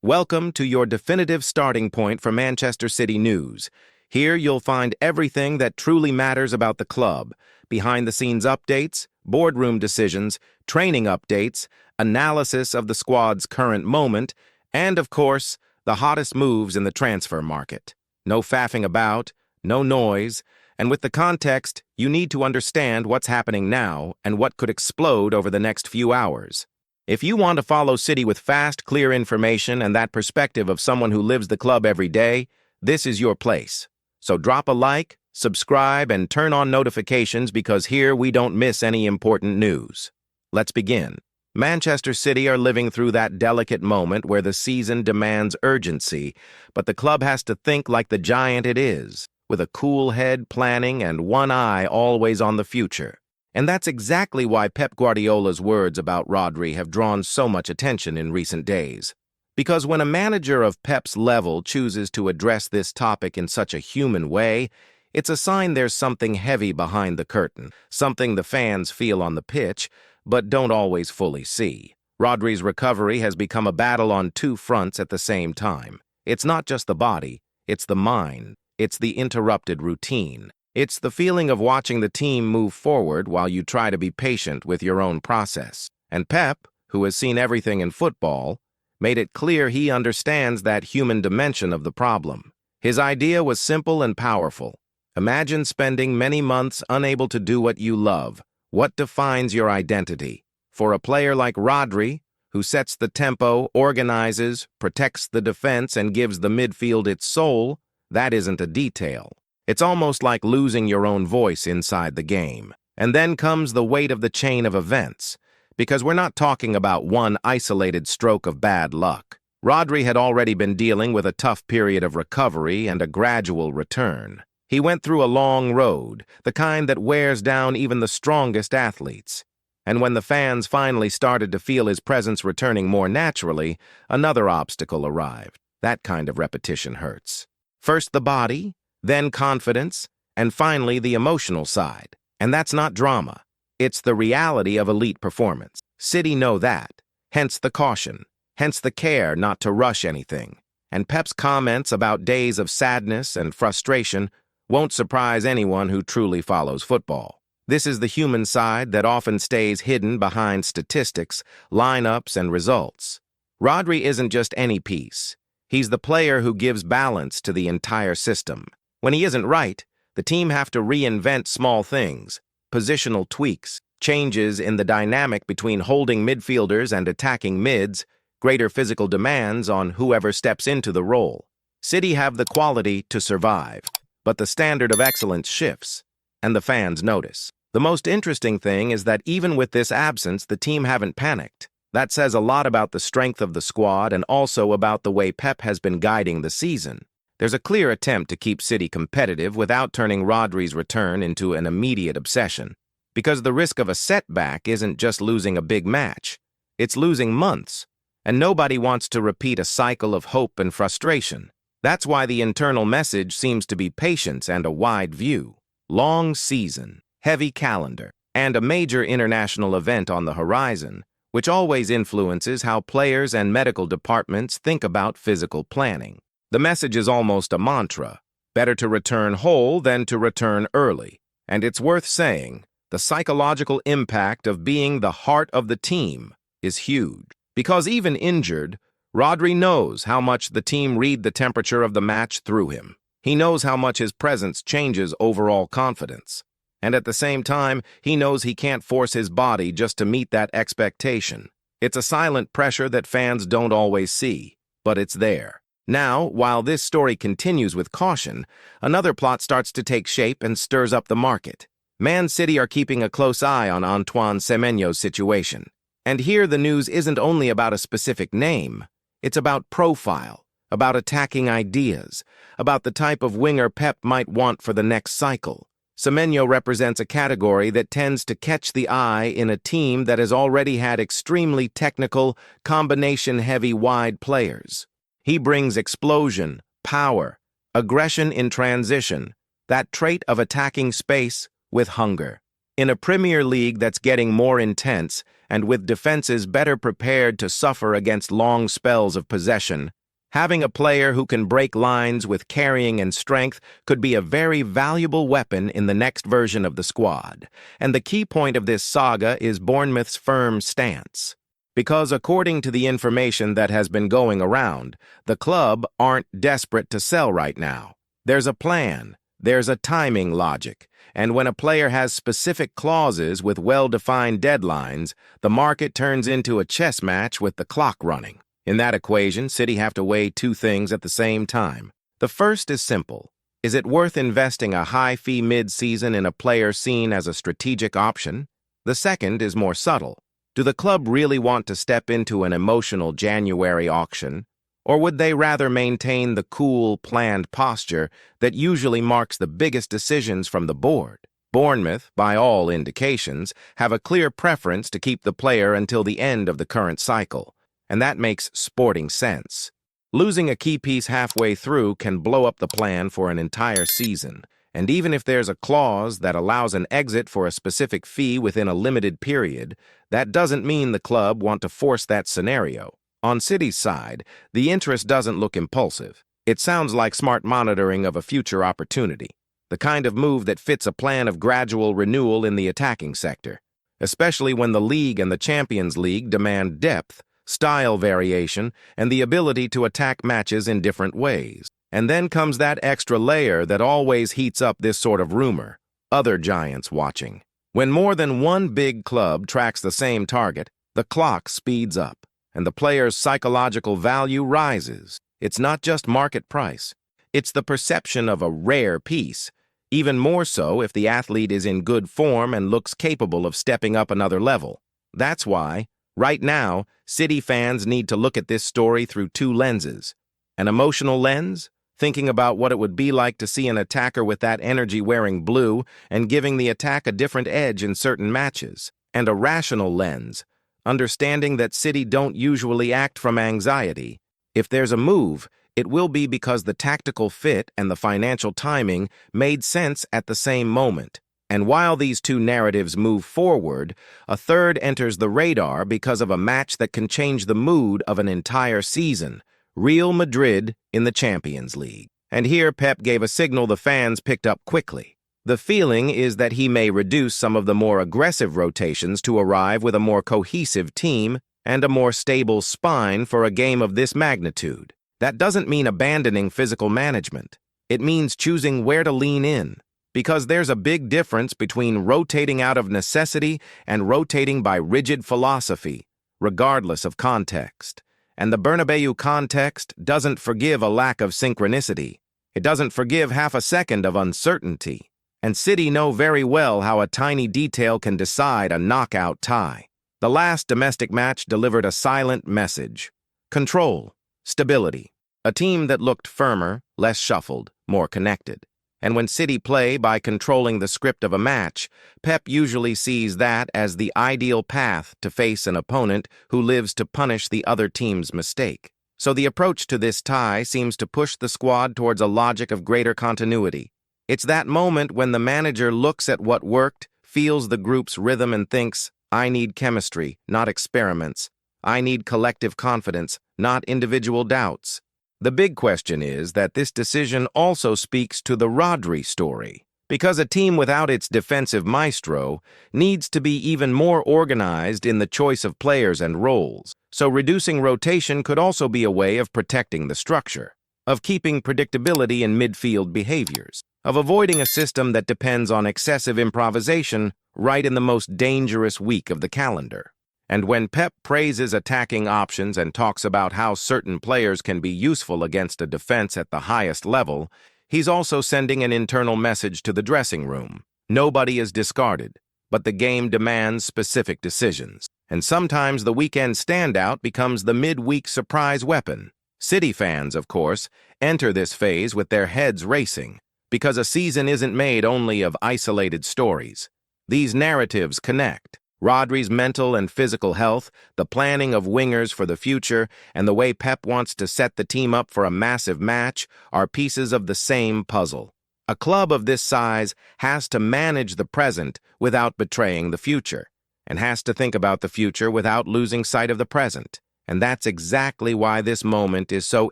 Welcome to your definitive starting point for Manchester City news. Here you'll find everything that truly matters about the club: behind-the-scenes updates, boardroom decisions, training updates, analysis of the squad's current moment, and, of course, the hottest moves in the transfer market. No faffing about, no noise, and with the context, you need to understand what's happening now and what could explode over the next few hours. If you want to follow City with fast, clear information and that perspective of someone who lives the club every day, this is your place. So drop a like, subscribe, and turn on notifications because here we don't miss any important news. Let's begin. Manchester City are living through that delicate moment where the season demands urgency, but the club has to think like the giant it is, with a cool head planning and one eye always on the future. And that's exactly why Pep Guardiola's words about Rodri have drawn so much attention in recent days. Because when a manager of Pep's level chooses to address this topic in such a human way, it's a sign there's something heavy behind the curtain, something the fans feel on the pitch, but don't always fully see. Rodri's recovery has become a battle on two fronts at the same time. It's not just the body, it's the mind, it's the interrupted routine. It's the feeling of watching the team move forward while you try to be patient with your own process. And Pep, who has seen everything in football, made it clear he understands that human dimension of the problem. His idea was simple and powerful. Imagine spending many months unable to do what you love. What defines your identity? For a player like Rodri, who sets the tempo, organizes, protects the defense, and gives the midfield its soul, that isn't a detail. It's almost like losing your own voice inside the game. And then comes the weight of the chain of events, because we're not talking about one isolated stroke of bad luck. Rodri had already been dealing with a tough period of recovery and a gradual return. He went through a long road, the kind that wears down even the strongest athletes. And when the fans finally started to feel his presence returning more naturally, another obstacle arrived. That kind of repetition hurts. First the body, then confidence, and finally the emotional side. And that's not drama. It's the reality of elite performance. City know that. Hence the caution. Hence the care not to rush anything. And Pep's comments about days of sadness and frustration won't surprise anyone who truly follows football. This is the human side that often stays hidden behind statistics, lineups, and results. Rodri isn't just any piece. He's the player who gives balance to the entire system. When he isn't right, the team have to reinvent small things, positional tweaks, changes in the dynamic between holding midfielders and attacking mids, greater physical demands on whoever steps into the role. City have the quality to survive, but the standard of excellence shifts, and the fans notice. The most interesting thing is that even with this absence, the team haven't panicked. That says a lot about the strength of the squad and also about the way Pep has been guiding the season. There's a clear attempt to keep City competitive without turning Rodri's return into an immediate obsession. Because the risk of a setback isn't just losing a big match. It's losing months. And nobody wants to repeat a cycle of hope and frustration. That's why the internal message seems to be patience and a wide view. Long season, heavy calendar, and a major international event on the horizon, which always influences how players and medical departments think about physical planning. The message is almost a mantra: better to return whole than to return early. And it's worth saying, the psychological impact of being the heart of the team is huge. Because even injured, Rodri knows how much the team read the temperature of the match through him. He knows how much his presence changes overall confidence. And at the same time, he knows he can't force his body just to meet that expectation. It's a silent pressure that fans don't always see, but it's there. Now, while this story continues with caution, another plot starts to take shape and stirs up the market. Man City are keeping a close eye on Antoine Semenyo's situation. And here the news isn't only about a specific name. It's about profile, about attacking ideas, about the type of winger Pep might want for the next cycle. Semenyo represents a category that tends to catch the eye in a team that has already had extremely technical, combination-heavy wide players. He brings explosion, power, aggression in transition, that trait of attacking space with hunger. In a Premier League that's getting more intense and with defenses better prepared to suffer against long spells of possession, having a player who can break lines with carrying and strength could be a very valuable weapon in the next version of the squad. And the key point of this saga is Bournemouth's firm stance. Because according to the information that has been going around, the club aren't desperate to sell right now. There's a plan, there's a timing logic, and when a player has specific clauses with well-defined deadlines, the market turns into a chess match with the clock running. In that equation, City have to weigh two things at the same time. The first is simple. Is it worth investing a high-fee mid-season in a player seen as a strategic option? The second is more subtle. Do the club really want to step into an emotional January auction, or would they rather maintain the cool, planned posture that usually marks the biggest decisions from the board? Bournemouth, by all indications, have a clear preference to keep the player until the end of the current cycle, and that makes sporting sense. Losing a key piece halfway through can blow up the plan for an entire season, and even if there's a clause that allows an exit for a specific fee within a limited period, that doesn't mean the club want to force that scenario. On City's side, the interest doesn't look impulsive. It sounds like smart monitoring of a future opportunity, the kind of move that fits a plan of gradual renewal in the attacking sector, especially when the League and the Champions League demand depth, style variation, and the ability to attack matches in different ways. And then comes that extra layer that always heats up this sort of rumor: other giants watching. When more than one big club tracks the same target, the clock speeds up, and the player's psychological value rises. It's not just market price. It's the perception of a rare piece, even more so if the athlete is in good form and looks capable of stepping up another level. That's why, right now, City fans need to look at this story through two lenses. An emotional lens, thinking about what it would be like to see an attacker with that energy wearing blue and giving the attack a different edge in certain matches. And a rational lens, understanding that City don't usually act from anxiety. If there's a move, it will be because the tactical fit and the financial timing made sense at the same moment. And while these two narratives move forward, a third enters the radar because of a match that can change the mood of an entire season: Real Madrid in the Champions League. And here Pep gave a signal the fans picked up quickly. The feeling is that he may reduce some of the more aggressive rotations to arrive with a more cohesive team and a more stable spine for a game of this magnitude. That doesn't mean abandoning physical management. It means choosing where to lean in, because there's a big difference between rotating out of necessity and rotating by rigid philosophy, regardless of context. And the Bernabeu context doesn't forgive a lack of synchronicity. It doesn't forgive half a second of uncertainty. And City know very well how a tiny detail can decide a knockout tie. The last domestic match delivered a silent message: control, stability, a team that looked firmer, less shuffled, more connected. And when City play by controlling the script of a match, Pep usually sees that as the ideal path to face an opponent who lives to punish the other team's mistake. So the approach to this tie seems to push the squad towards a logic of greater continuity. It's that moment when the manager looks at what worked, feels the group's rhythm, and thinks, I need chemistry, not experiments. I need collective confidence, not individual doubts. The big question is that this decision also speaks to the Rodri story, because a team without its defensive maestro needs to be even more organized in the choice of players and roles. So reducing rotation could also be a way of protecting the structure, of keeping predictability in midfield behaviors, of avoiding a system that depends on excessive improvisation right in the most dangerous week of the calendar. And when Pep praises attacking options and talks about how certain players can be useful against a defense at the highest level, he's also sending an internal message to the dressing room. Nobody is discarded, but the game demands specific decisions. And sometimes the weekend standout becomes the midweek surprise weapon. City fans, of course, enter this phase with their heads racing, because a season isn't made only of isolated stories. These narratives connect. Rodri's mental and physical health, the planning of wingers for the future, and the way Pep wants to set the team up for a massive match are pieces of the same puzzle. A club of this size has to manage the present without betraying the future. and has to think about the future without losing sight of the present. And that's exactly why this moment is so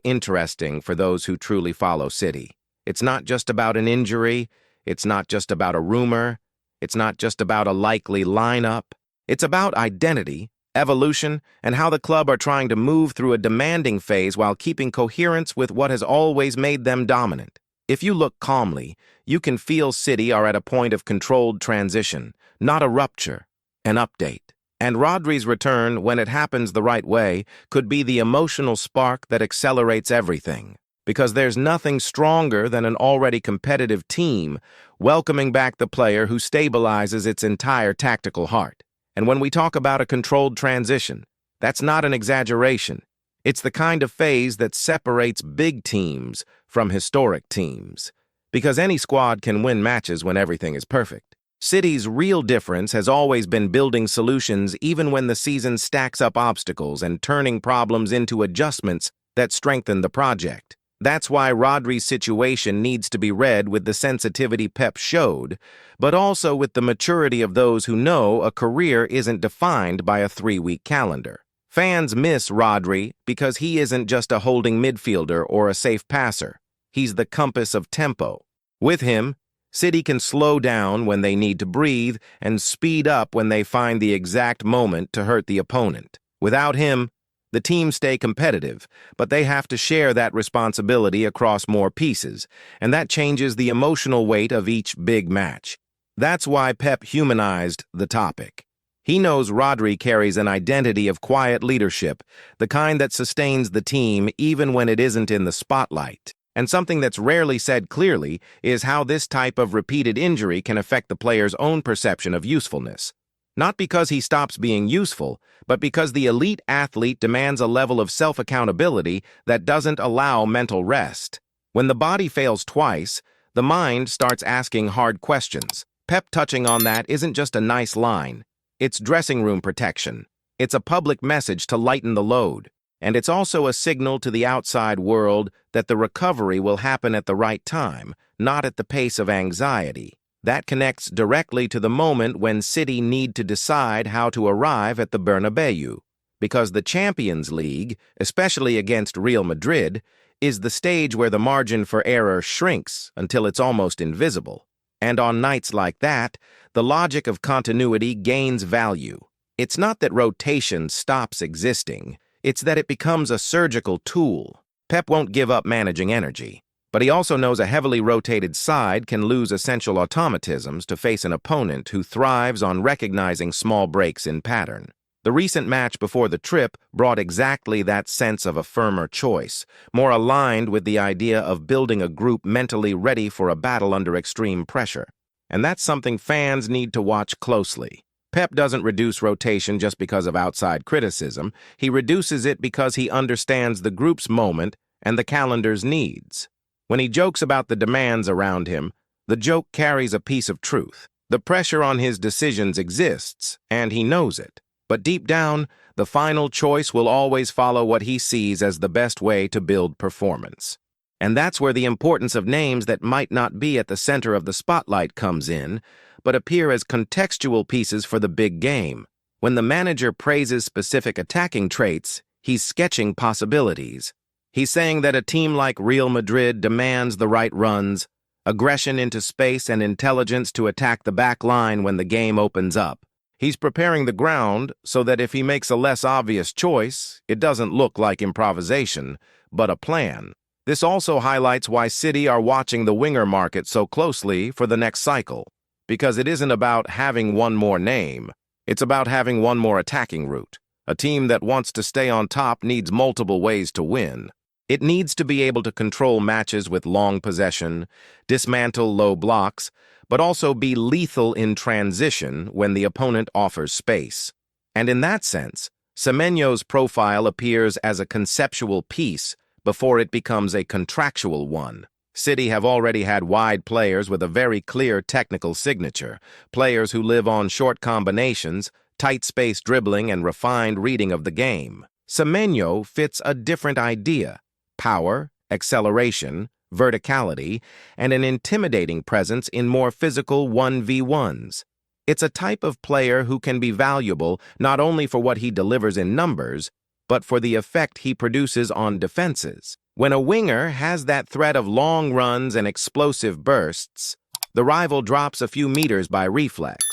interesting for those who truly follow City. It's not just about an injury, it's not just about a rumor, it's not just about a likely lineup. It's about identity, evolution, and how the club are trying to move through a demanding phase while keeping coherence with what has always made them dominant. If you look calmly, you can feel City are at a point of controlled transition, not a rupture, an update. And Rodri's return, when it happens the right way, could be the emotional spark that accelerates everything. Because there's nothing stronger than an already competitive team welcoming back the player who stabilizes its entire tactical heart. And when we talk about a controlled transition, that's not an exaggeration. It's the kind of phase that separates big teams from historic teams. Because any squad can win matches when everything is perfect. City's real difference has always been building solutions even when the season stacks up obstacles and turning problems into adjustments that strengthen the project. That's why Rodri's situation needs to be read with the sensitivity Pep showed, but also with the maturity of those who know a career isn't defined by a 3-week calendar. Fans miss Rodri because he isn't just a holding midfielder or a safe passer. He's the compass of tempo. With him, City can slow down when they need to breathe and speed up when they find the exact moment to hurt the opponent. Without him, the team stay competitive, but they have to share that responsibility across more pieces, and that changes the emotional weight of each big match. That's why Pep humanized the topic. He knows Rodri carries an identity of quiet leadership, the kind that sustains the team even when it isn't in the spotlight. And something that's rarely said clearly is how this type of repeated injury can affect the player's own perception of usefulness. Not because he stops being useful, but because the elite athlete demands a level of self-accountability that doesn't allow mental rest. When the body fails twice, the mind starts asking hard questions. Pep touching on that isn't just a nice line. It's dressing room protection. It's a public message to lighten the load. And it's also a signal to the outside world that the recovery will happen at the right time, not at the pace of anxiety. That connects directly to the moment when City need to decide how to arrive at the Bernabeu. Because the Champions League, especially against Real Madrid, is the stage where the margin for error shrinks until it's almost invisible. And on nights like that, the logic of continuity gains value. It's not that rotation stops existing. It's that it becomes a surgical tool. Pep won't give up managing energy, but he also knows a heavily rotated side can lose essential automatisms to face an opponent who thrives on recognizing small breaks in pattern. The recent match before the trip brought exactly that sense of a firmer choice, more aligned with the idea of building a group mentally ready for a battle under extreme pressure. And that's something fans need to watch closely. Pep doesn't reduce rotation just because of outside criticism. He reduces it because he understands the group's moment and the calendar's needs. When he jokes about the demands around him, the joke carries a piece of truth. The pressure on his decisions exists, and he knows it. But deep down, the final choice will always follow what he sees as the best way to build performance. And that's where the importance of names that might not be at the center of the spotlight comes in, but appear as contextual pieces for the big game. When the manager praises specific attacking traits, he's sketching possibilities. He's saying that a team like Real Madrid demands the right runs, aggression into space, and intelligence to attack the back line when the game opens up. He's preparing the ground so that if he makes a less obvious choice, it doesn't look like improvisation, but a plan. This also highlights why City are watching the winger market so closely for the next cycle. Because it isn't about having one more name, it's about having one more attacking route. A team that wants to stay on top needs multiple ways to win. It needs to be able to control matches with long possession, dismantle low blocks, but also be lethal in transition when the opponent offers space. And in that sense, Semenyo's profile appears as a conceptual piece before it becomes a contractual one. City have already had wide players with a very clear technical signature, players who live on short combinations, tight space dribbling, and refined reading of the game. Semenyo fits a different idea: power, acceleration, verticality, and an intimidating presence in more physical 1v1s. It's a type of player who can be valuable not only for what he delivers in numbers, but for the effect he produces on defenses. When a winger has that threat of long runs and explosive bursts, the rival drops a few meters by reflex,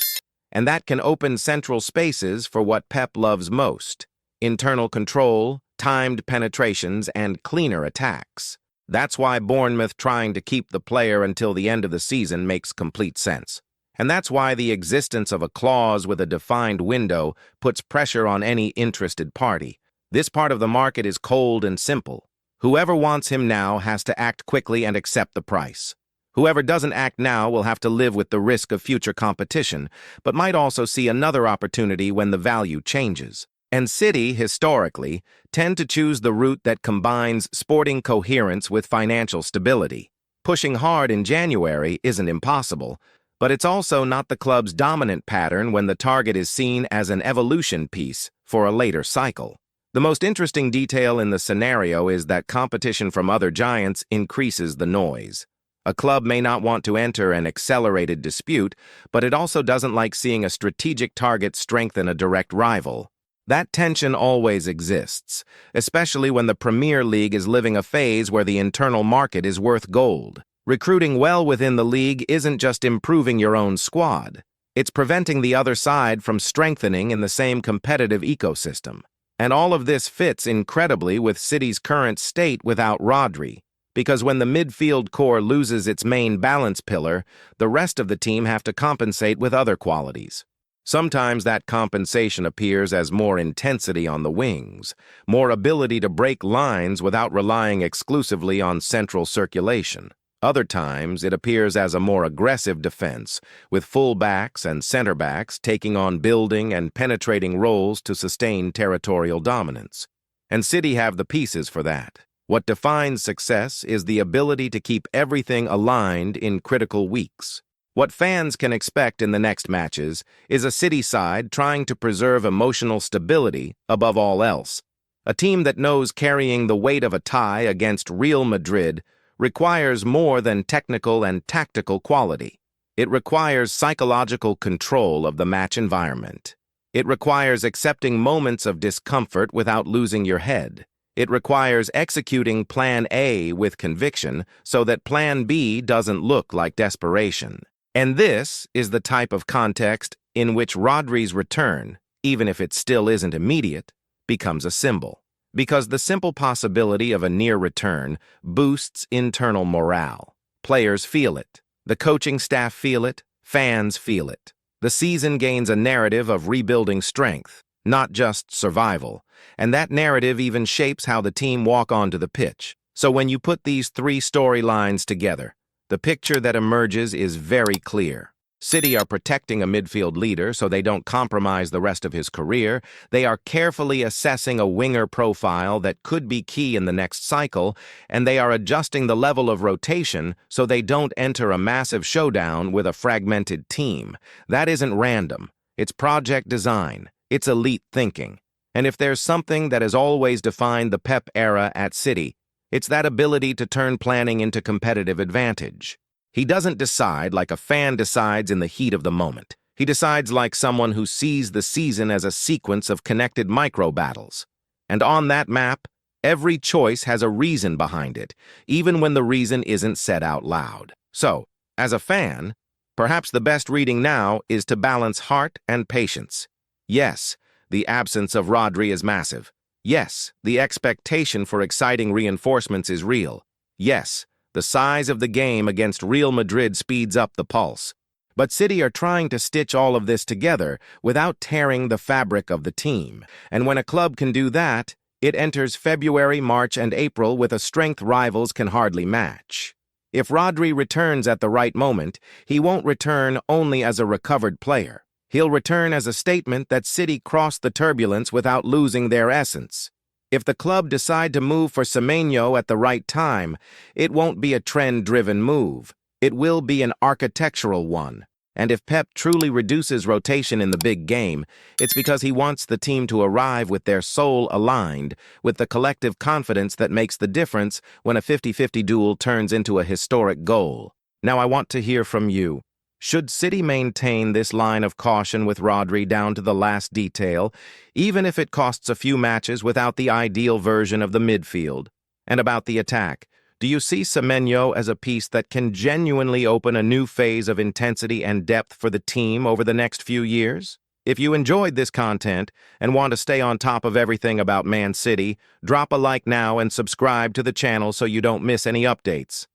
and that can open central spaces for what Pep loves most: internal control, timed penetrations, and cleaner attacks. That's why Bournemouth trying to keep the player until the end of the season makes complete sense. And that's why the existence of a clause with a defined window puts pressure on any interested party. This part of the market is cold and simple. Whoever wants him now has to act quickly and accept the price. Whoever doesn't act now will have to live with the risk of future competition, but might also see another opportunity when the value changes. And City, historically, tend to choose the route that combines sporting coherence with financial stability. Pushing hard in January isn't impossible, but it's also not the club's dominant pattern when the target is seen as an evolution piece for a later cycle. The most interesting detail in the scenario is that competition from other giants increases the noise. A club may not want to enter an accelerated dispute, but it also doesn't like seeing a strategic target strengthen a direct rival. That tension always exists, especially when the Premier League is living a phase where the internal market is worth gold. Recruiting well within the league isn't just improving your own squad. It's preventing the other side from strengthening in the same competitive ecosystem. And all of this fits incredibly with City's current state without Rodri, because when the midfield core loses its main balance pillar, the rest of the team have to compensate with other qualities. Sometimes that compensation appears as more intensity on the wings, more ability to break lines without relying exclusively on central circulation. Other times, it appears as a more aggressive defense, with full-backs and center-backs taking on building and penetrating roles to sustain territorial dominance. And City have the pieces for that. What defines success is the ability to keep everything aligned in critical weeks. What fans can expect in the next matches is a City side trying to preserve emotional stability above all else. A team that knows carrying the weight of a tie against Real Madrid requires more than technical and tactical quality. It requires psychological control of the match environment. It requires accepting moments of discomfort without losing your head. It requires executing Plan A with conviction so that Plan B doesn't look like desperation. And this is the type of context in which Rodri's return, even if it still isn't immediate, becomes a symbol. Because the simple possibility of a near return boosts internal morale. Players feel it. The coaching staff feel it. Fans feel it. The season gains a narrative of rebuilding strength, not just survival, and that narrative even shapes how the team walk onto the pitch. So when you put these three storylines together, the picture that emerges is very clear. City are protecting a midfield leader so they don't compromise the rest of his career. They are carefully assessing a winger profile that could be key in the next cycle, and they are adjusting the level of rotation so they don't enter a massive showdown with a fragmented team. That isn't random. It's project design. It's elite thinking. And if there's something that has always defined the Pep era at City, it's that ability to turn planning into competitive advantage. He doesn't decide like a fan decides in the heat of the moment. He decides like someone who sees the season as a sequence of connected micro-battles. And on that map, every choice has a reason behind it, even when the reason isn't said out loud. So, as a fan, perhaps the best reading now is to balance heart and patience. Yes, the absence of Rodri is massive. Yes, the expectation for exciting reinforcements is real. Yes, the size of the game against Real Madrid speeds up the pulse. But City are trying to stitch all of this together without tearing the fabric of the team. And when a club can do that, it enters February, March, and April with a strength rivals can hardly match. If Rodri returns at the right moment, he won't return only as a recovered player. He'll return as a statement that City crossed the turbulence without losing their essence. If the club decide to move for Semenyo at the right time, it won't be a trend-driven move. It will be an architectural one. And if Pep truly reduces rotation in the big game, it's because he wants the team to arrive with their soul aligned, with the collective confidence that makes the difference when a 50-50 duel turns into a historic goal. Now I want to hear from you. Should City maintain this line of caution with Rodri down to the last detail, even if it costs a few matches without the ideal version of the midfield? And about the attack, do you see Semenyo as a piece that can genuinely open a new phase of intensity and depth for the team over the next few years? If you enjoyed this content and want to stay on top of everything about Man City, drop a like now and subscribe to the channel so you don't miss any updates.